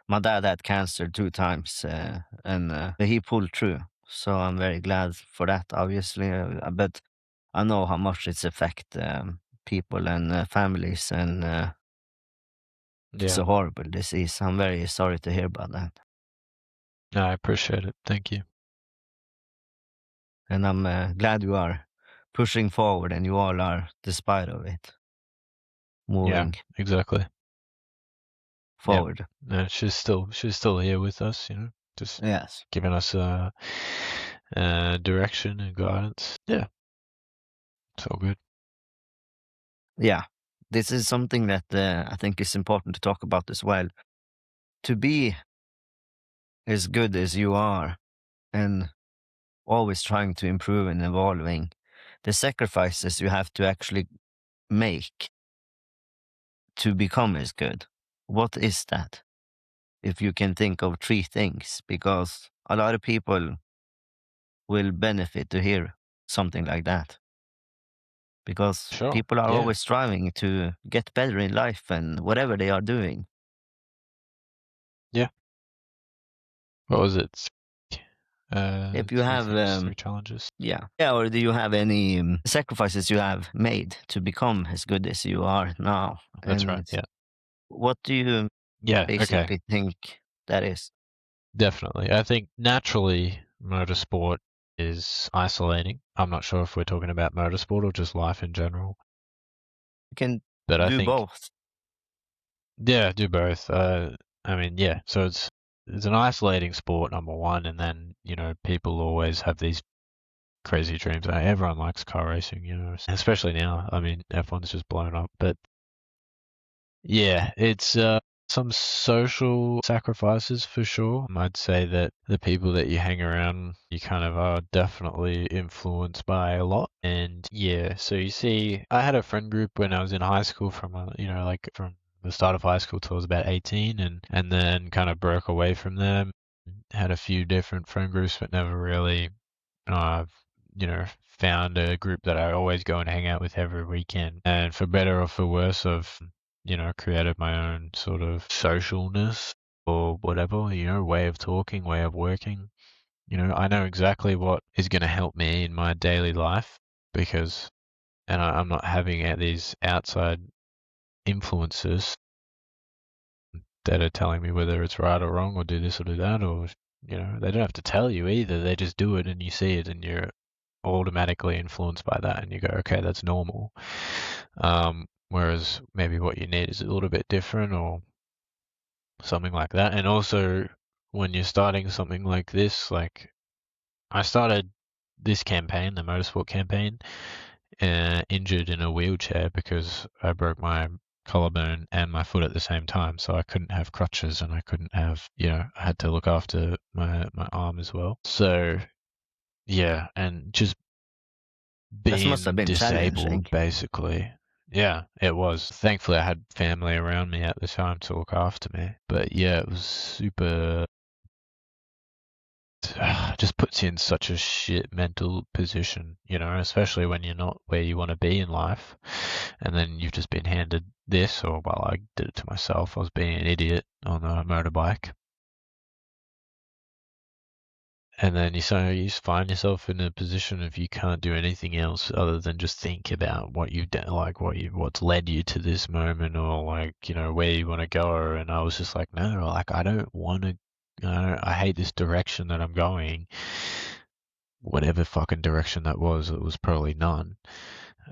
My dad had cancer 2 times, and he pulled through. So I'm very glad for that, obviously. But I know how much it's affect people and families, and it's yeah, a horrible disease. I'm very sorry to hear about that. no, I appreciate it. Thank you. And I'm glad you are pushing forward, and you all are, despite of it, moving Exactly. forward. Yeah. No, she's still here with us, just Yes. giving us direction and guidance. Yeah, it's all good. Yeah, this is something that I think is important to talk about as well. To be as good as you are, and always trying to improve and evolving, the sacrifices you have to actually make to become as good. What is that? If you can think of 3 things, because a lot of people will benefit to hear something like that. Because Sure. people are Yeah. always striving to get better in life and whatever they are doing. Yeah. What was it? If you 3 have, things, 3 challenges. yeah, or do you have any sacrifices you have made to become as good as you are now? That's right. And Yeah. what do you Yeah. Okay. basically think that is? Definitely. I think naturally motorsport is isolating. I'm not sure if we're talking about motorsport or just life in general, You can but I do think, both. yeah, do both. I mean, yeah. So it's an isolating sport, number one, and then people always have these crazy dreams. Everyone likes car racing, especially now. I mean, F1's just blown up, but yeah, it's some social sacrifices for sure. I'd say that the people that you hang around, you kind of are definitely influenced by a lot. And yeah, so you see, I had a friend group when I was in high school from, like from the start of high school till I was about 18, and then kind of broke away from them. Had a few different friend groups, but never really, I've, found a group that I always go and hang out with every weekend. And for better or for worse, I've created my own sort of socialness or whatever, way of talking, way of working. I know exactly what is going to help me in my daily life because, and I'm not having these outside influences that are telling me whether it's right or wrong or do this or do that, or, they don't have to tell you either. They just do it and you see it and you're automatically influenced by that and you go, okay, that's normal. Whereas maybe what you need is a little bit different or something like that. And also when you're starting something like this, like I started this campaign, the motorsport campaign, injured in a wheelchair because I broke my collarbone and my foot at the same time, so I couldn't have crutches and I couldn't have, I had to look after my arm as well. So yeah, and just That must have being been challenging. disabled basically. Yeah, it was. Thankfully I had family around me at the time to look after me. But yeah, it was super just puts you in such a shit mental position, especially when you're not where you want to be in life. And then you've just been handed this, or well, I did it to myself. I was being an idiot on a motorbike. And then you find yourself in a position of you can't do anything else other than just think about what you've done, like what's led you to this moment, or like, where you want to go. And I was just like, no, like I don't want to. I hate this direction that I'm going. Whatever fucking direction that was, it was probably none.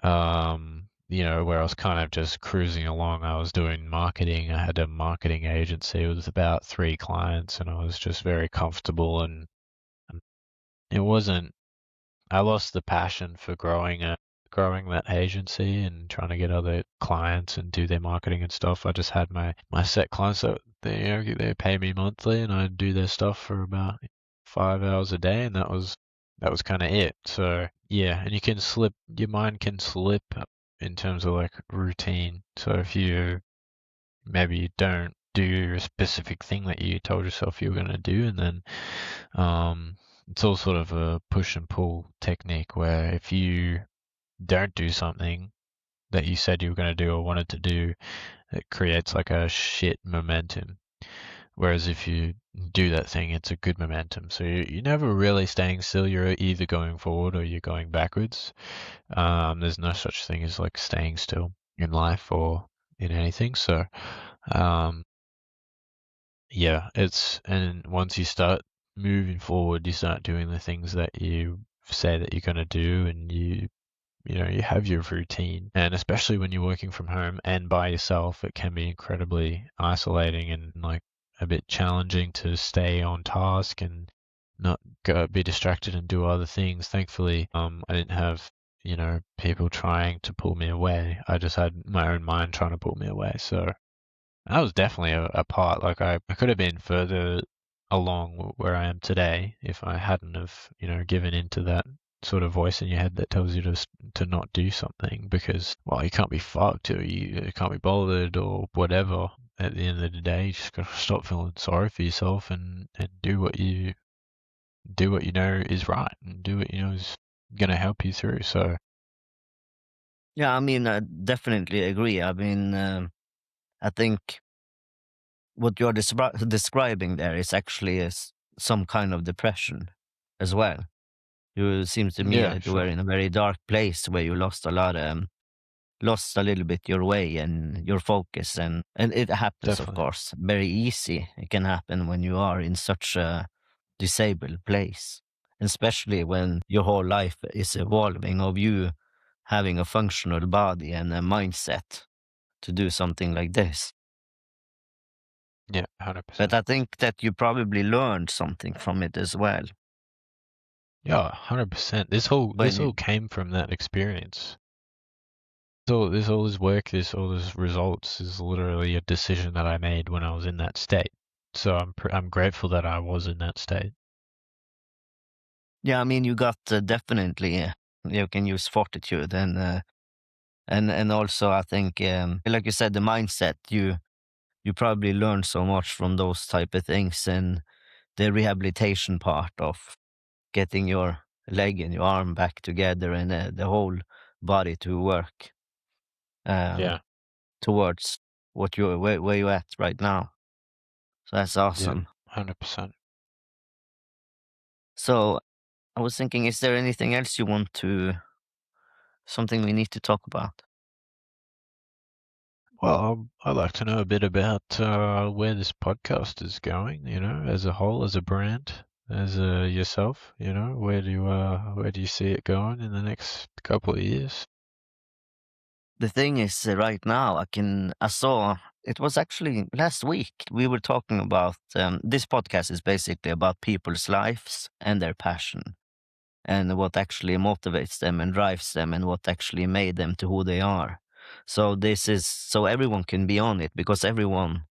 Where I was kind of just cruising along. I was doing marketing. I had a marketing agency with about 3 clients, and I was just very comfortable. And it wasn't. I lost the passion for growing that agency and trying to get other clients and do their marketing and stuff. I just had my set clients that they pay me monthly, and I do their stuff for about 5 hours a day, and that was kind of it. So yeah, and your mind can slip in terms of like routine. So if maybe you don't do a specific thing that you told yourself you were going to do, and then it's all sort of a push and pull technique where if you don't do something that you said you were going to do or wanted to do, it creates like a shit momentum. Whereas if you do that thing, it's a good momentum. So you're never really staying still. You're either going forward or you're going backwards. There's no such thing as like staying still in life or in anything. So, yeah, and once you start moving forward, you start doing the things that you say that you're going to do, and you have your routine. And especially when you're working from home and by yourself, it can be incredibly isolating and like a bit challenging to stay on task and not be distracted and do other things. Thankfully, I didn't have, people trying to pull me away. I just had my own mind trying to pull me away. So that was definitely a part. Like I could have been further along where I am today if I hadn't have, given into that sort of voice in your head that tells you to not do something because, well, you can't be fucked or you can't be bothered or whatever. At the end of the day, you just got to stop feeling sorry for yourself and do what you know is right and do what you know is going to help you through. So Yeah, I mean, I definitely agree. I mean, I think what you're describing there is actually some kind of depression as well. It seems to me yeah, like you were sure, in a very dark place where you lost a little bit your way and your focus, and it happens, of definitely. course, very easy. It can happen when you are in such a disabled place, especially when your whole life is evolving of you having a functional body and a mindset to do something like this. Yeah, But 100%. I think that you probably learned something from it as well. Yeah, 100%. This When you, all came from that experience. All this work, all this results is literally a decision that I made when I was in that state. So I'm grateful that I was in that state. yeah, I mean, you got definitely, you can use fortitude and also I think, like you said, the mindset, you probably learned so much from those type of things, and the rehabilitation part of getting your leg and your arm back together and the whole body to work Yeah, towards where you're at right now. So that's yeah, awesome. 100%. So I was thinking, is there anything else you want something we need to talk about? Well, I'd like to know a bit about where this podcast is going, as a whole, as a brand, as yourself, where do you see it going in the next couple of years? The thing is, right now I saw it was actually last week we were talking about this podcast is basically about people's lives and their passion and what actually motivates them and drives them and what actually made them to who they are. So this is so everyone can be on it, because everyone,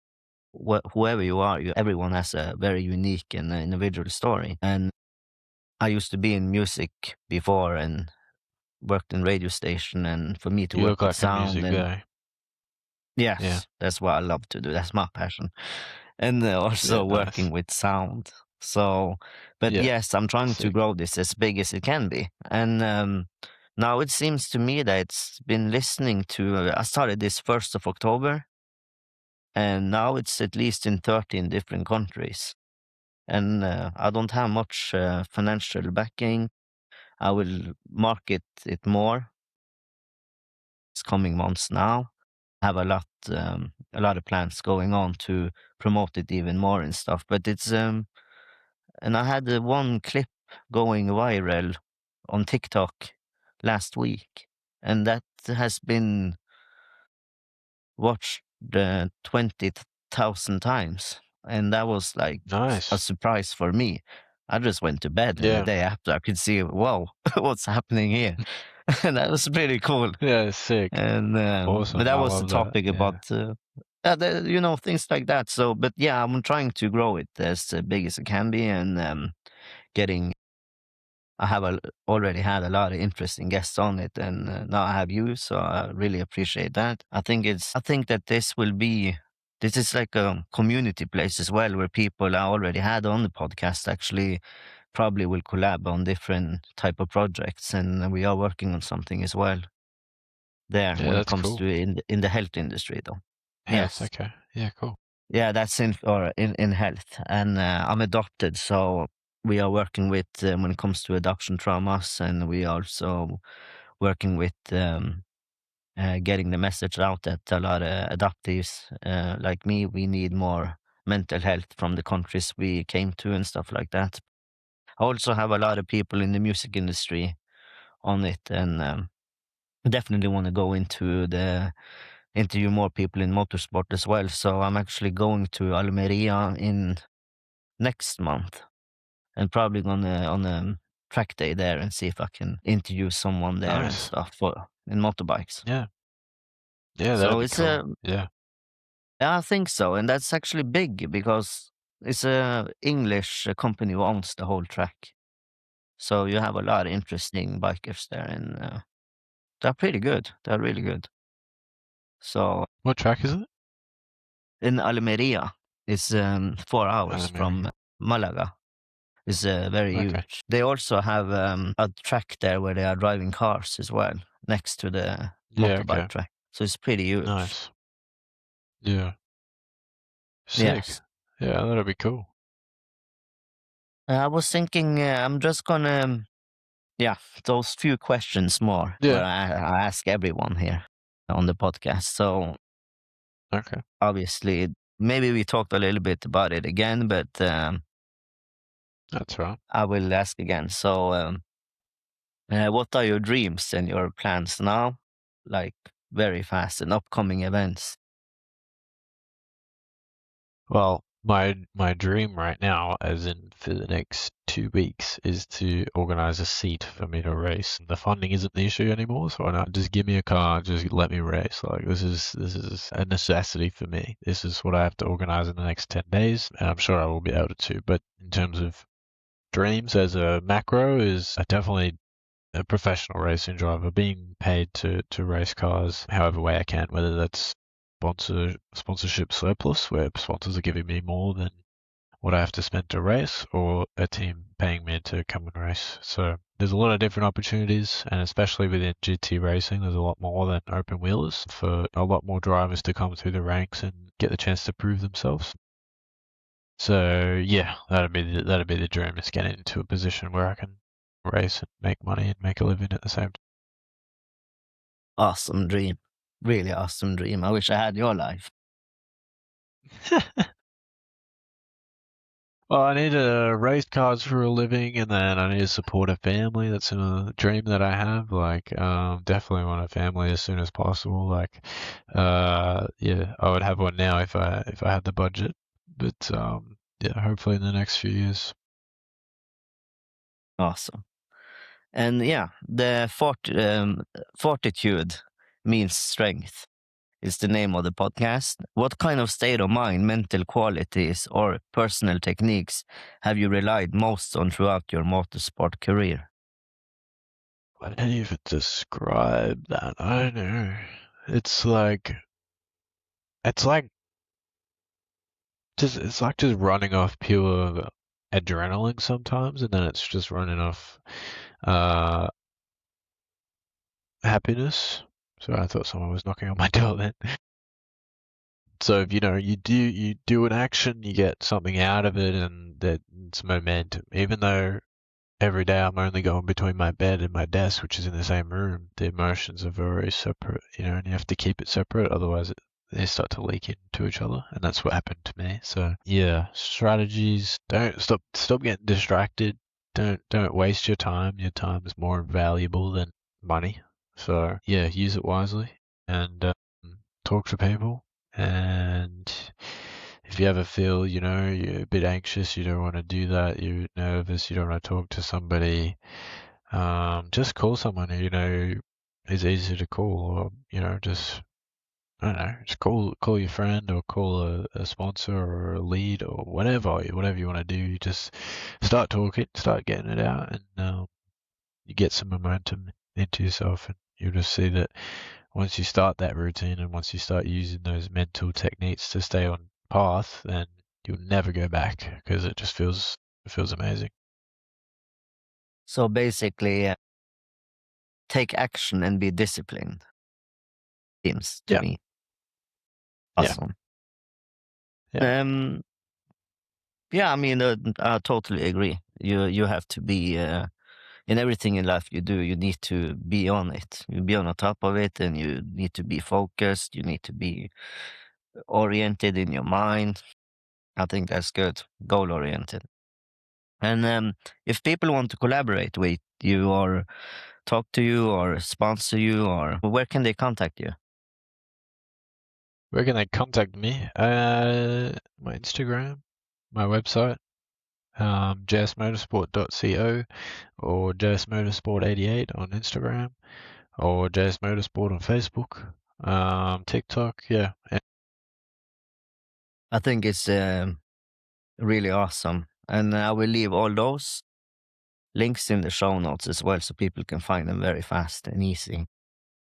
whoever you are, everyone has a very unique and individual story. And I used to be in music before and worked in radio station, and for me to You work look with like a sound music and guy. Yeah. yes, that's what I love to do. That's my passion. And Yeah, also nice. working with sound. So, but Yeah. yes, I'm trying to Sick. grow this as big as it can be. And now it seems to me that it's been listening to, I started this 1st of October, and now it's at least in 13 different countries. And I don't have much financial backing. I will market it more this coming months now. Have a lot of plans going on to promote it even more and stuff. But it's and I had one clip going viral on TikTok last week, and that has been watched 20,000 times, and that was like a Nice. surprise for me. I just went to bed, and the Yeah. day after I could see, whoa, what's happening here? And that was pretty cool. Yeah, sick. And but Awesome. that I was the love that. topic Yeah. about things like that. So, but yeah, I'm trying to grow it as big as it can be, and getting. I have already had a lot of interesting guests on it, and now I have you, so I really appreciate that. I think that this is like a community place as well, where people I already had on the podcast actually probably will collab on different type of projects, and we are working on something as well there Yeah, when it that's comes cool. to in the health industry, though. Health, Yes, okay. Yeah, cool. yeah, that's in health, and I'm adopted, so we are working with when it comes to adoption traumas, and we are also working with getting the message out that a lot of adoptees like me, we need more mental health from the countries we came to and stuff like that. I also have a lot of people in the music industry on it, and definitely want to go into the interview more people in motorsport as well. So I'm actually going to Almeria in next month, and probably gonna on a track day there and see if I can interview someone there and Nice. stuff for in motorbikes. Yeah. Yeah, that'd So be it's cool. Yeah. yeah, I think so, and that's actually big because it's a English company who owns the whole track. So you have a lot of interesting bikers there, and they're pretty good. They're really good. So What track is it? in Almeria, it's 4 hours from Almeria. Malaga. It's very Okay. huge. They also have a track there where they are driving cars as well, next to the Yeah, motorbike okay. track. So it's pretty huge. Nice. Yeah. Sick. Yes. Yeah, that'd be cool. I was thinking, I'm just gonna, yeah, those few questions more where Yeah. I ask everyone here on the podcast. So Okay. obviously, maybe we talked a little bit about it again, but That's right. I will ask again. So, what are your dreams and your plans now? Like very fast and upcoming events. Well, my dream right now, as in for the next 2 weeks, is to organize a seat for me to race. The funding isn't the issue anymore, so why not just give me a car, just let me race. Like this is a necessity for me. This is what I have to organize in the next 10 days, and I'm sure I will be able to. But in terms of dreams as a macro, is I definitely a professional racing driver, being paid to race cars however way I can, whether that's sponsorship surplus, where sponsors are giving me more than what I have to spend to race, or a team paying me to come and race. So there's a lot of different opportunities, and especially within GT racing, there's a lot more than open wheelers for a lot more drivers to come through the ranks and get the chance to prove themselves. So yeah, that'd be the dream, is getting into a position where I can race and make money and make a living at the same Awesome dream. Really awesome dream. I wish I had your life. time. Well, I need to race cars for a living, and then I need to support a family. That's a dream that I have. Like, definitely want a family as soon as possible. Like, yeah, I would have one now if I had the budget. But yeah, hopefully in the next few years. Awesome. And yeah, the fortitude means strength is the name of the podcast. What kind of state of mind, mental qualities, or personal techniques have you relied most on throughout your motorsport career? I don't even describe that. I don't know. It's like it's like it's like just running off pure adrenaline sometimes, and then it's just running off uh happiness. So I thought someone was knocking on my door then. So if you do an action, you get something out of it, and that it's momentum. Even though every day I'm only going between my bed and my desk, which is in the same room, the emotions are very separate, and you have to keep it separate, otherwise they start to leak into each other, and that's what happened to me. So yeah, strategies. Don't stop getting distracted. Don't waste your time. Your time is more valuable than money. So yeah, use it wisely and talk to people. And if you ever feel, you're a bit anxious, you don't want to do that, you're nervous, you don't want to talk to somebody, just call someone who is easy to call, or just I don't know, just call your friend, or call a sponsor or a lead or whatever you want to do. Just start talking, start getting it out, and you get some momentum into yourself, and you'll just see that once you start that routine and once you start using those mental techniques to stay on path, then you'll never go back because it feels amazing. So basically, take action and be disciplined. Seems to Yeah, me yeah, awesome. yeah. Yeah, I mean, I totally agree. You have to be in everything in life you do. You need to be on it. You be on the top of it, and you need to be focused. You need to be oriented in your mind. I think that's good. Goal oriented. And if people want to collaborate with you, or talk to you, or sponsor you, or where can they contact you? Where can they contact me? My Instagram, my website, jsmotorsport.co, or jsmotorsport88 on Instagram, or jsmotorsport on Facebook, TikTok. Yeah, I think it's really awesome. And I will leave all those links in the show notes as well, so people can find them very fast and easy.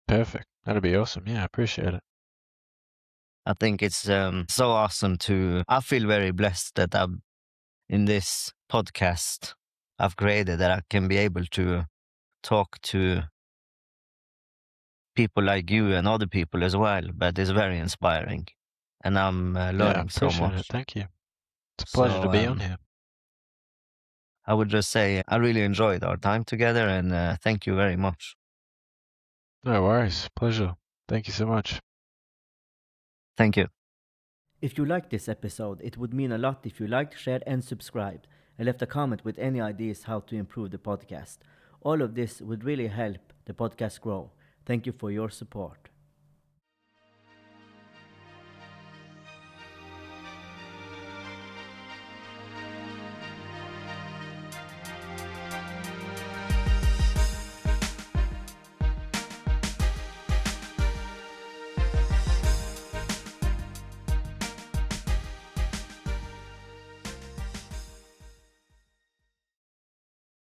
perfect. That'd be awesome. Yeah, I appreciate it. I think it's so awesome I feel very blessed that in this podcast I've created, that I can be able to talk to people like you and other people as well, but it's very inspiring. And I'm Yeah, I learning so appreciate it. much. Thank you. It's a pleasure to So be on here. I would just say I really enjoyed our time together, and thank you very much. No worries. Pleasure. Thank you so much. Thank you. If you liked this episode, it would mean a lot if you liked, shared, and subscribed, and left a comment with any ideas how to improve the podcast. All of this would really help the podcast grow. Thank you for your support.